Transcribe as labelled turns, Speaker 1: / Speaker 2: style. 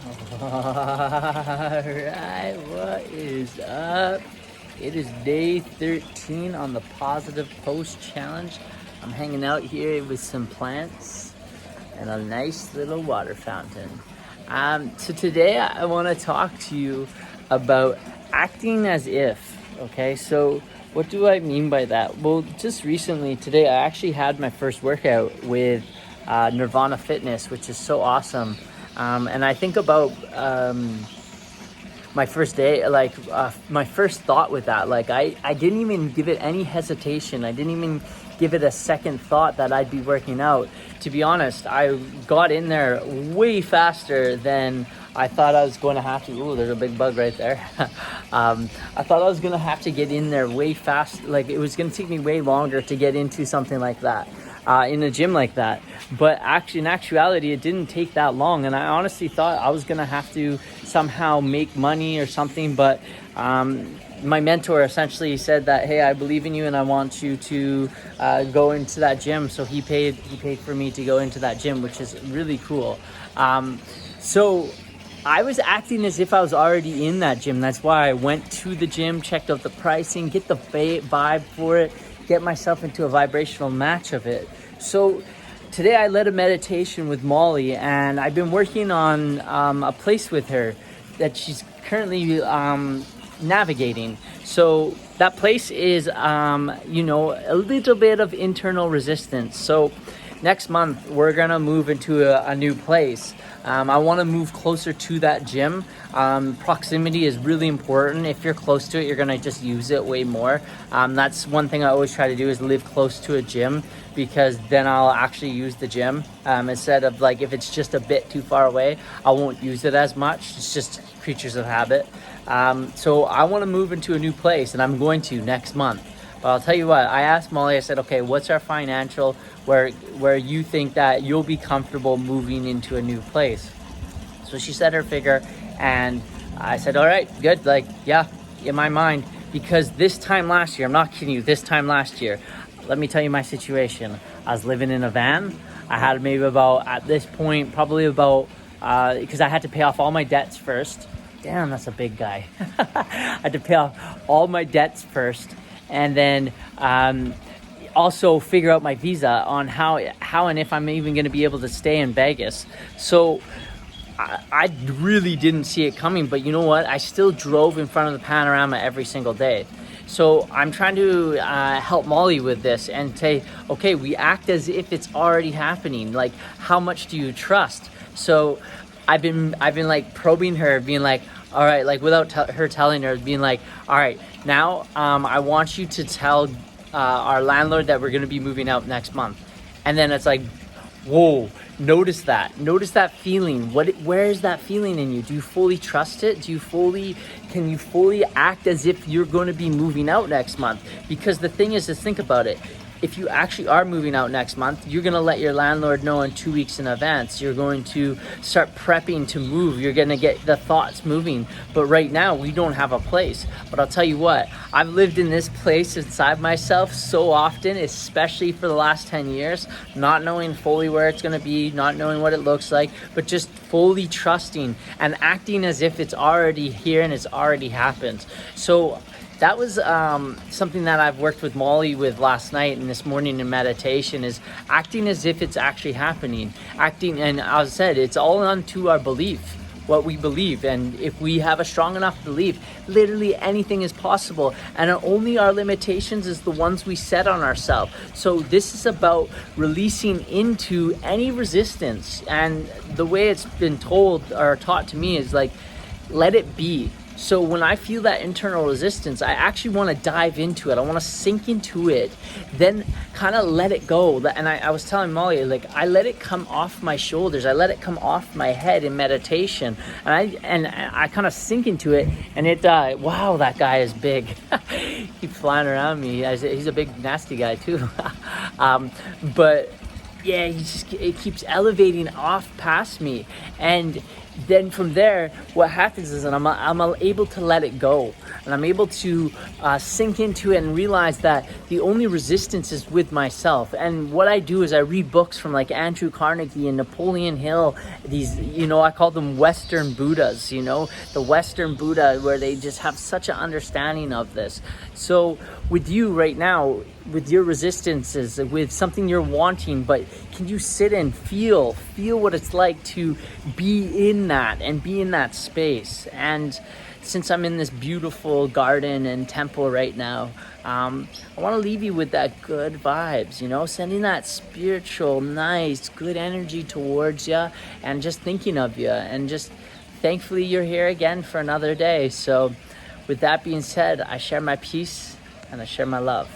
Speaker 1: Alright, what is up? It is day 13 on the Positive Post Challenge. I'm hanging out here with some plants and a nice little water fountain. So today I want to talk to you about acting as if. Okay, so what do I mean by that? Well, just recently today I actually had my first workout with Nirvana Fitness, which is so awesome. And I think about my first day, my first thought with that, I didn't even give it any hesitation. I didn't even give it a second thought that I'd be working out. To be honest, I got in there way faster than I thought I was going to have to. Ooh, there's a big bug right there. I thought I was going to have to get in there way fast. Like, it was going to take me way longer to get into something like that. In a gym like that. But actually, in actuality, it didn't take that long, and I honestly thought I was gonna have to somehow make money or something. But my mentor essentially said that, hey, I believe in you and I want you to go into that gym. So he paid for me to go into that gym, which is really cool. So I was acting as if I was already in that gym. That's why I went to the gym, checked out the pricing, get the vibe for it, get myself into a vibrational match of it. So today I led a meditation with Molly, and I've been working on a place with her that she's currently navigating. So that place is, a little bit of internal resistance. So next month we're gonna move into a new place. I want to move closer to that gym. Proximity is really important. If you're close to it, you're gonna just use it way more. That's one thing I always try to do, is live close to a gym, because then I'll actually use the gym instead of, like, if it's just a bit too far away, I won't use it as much. It's just creatures of habit. So I want to move into a new place, and I'm going to next month. But I'll tell you what, I asked Molly, I said, okay, what's our financial where you think that you'll be comfortable moving into a new place? So she said her figure, and I said, all right, good. Like, yeah, in my mind, because this time last year, I'm not kidding you, this time last year, let me tell you my situation. I was living in a van. I had maybe about, at this point, probably about, because I had to pay off all my debts first. Damn, that's a big guy. I had to pay off all my debts first. And then also figure out my visa on how and if I'm even going to be able to stay in Vegas. So I really didn't see it coming, but you know what? I still drove in front of the panorama every single day. So I'm trying to help Molly with this and say, okay, we act as if it's already happening. Like, how much do you trust? So I've been like probing her, being like, all right, like without her telling her, being like, all right, now I want you to tell our landlord that we're going to be moving out next month. And then it's like, whoa, notice that feeling. Where is that feeling in you? Do you fully trust it? Can you fully act as if you're going to be moving out next month? Because the thing is, think about it. If you actually are moving out next month, you're going to let your landlord know in 2 weeks in advance. You're going to start prepping to move. You're going to get the thoughts moving. But right now, we don't have a place. But I'll tell you what, I've lived in this place inside myself so often, especially for the last 10 years, not knowing fully where it's going to be, not knowing what it looks like, but just fully trusting and acting as if it's already here and it's already happened. So that was something that I've worked with Molly with last night and this morning in meditation, is acting as if it's actually happening. Acting, and as I said, it's all onto our belief, what we believe. And if we have a strong enough belief, literally anything is possible. And only our limitations is the ones we set on ourselves. So this is about releasing into any resistance. And the way it's been told or taught to me is like, let it be. So when I feel that internal resistance, I actually want to dive into it. I want to sink into it, then kind of let it go. And I was telling Molly, like, I let it come off my shoulders. I let it come off my head in meditation. And I kind of sink into it, and it, wow, that guy is big. Keeps flying around me. He's a big, nasty guy too. But yeah, it keeps elevating off past me. And then from there, what happens is that I'm able to let it go, and I'm able to sink into it and realize that the only resistance is with myself. And what I do is I read books from like Andrew Carnegie and Napoleon Hill. These, I call them Western Buddhas, the Western Buddha, where they just have such an understanding of this. So with you right now, with your resistances, with something you're wanting, but can you sit and feel what it's like to be in that and be in that space? And since I'm in this beautiful garden and temple right now, I want to leave you with that good vibes, sending that spiritual, nice, good energy towards you, and just thinking of you, and just thankfully you're here again for another day. So with that being said, I share my peace and I share my love.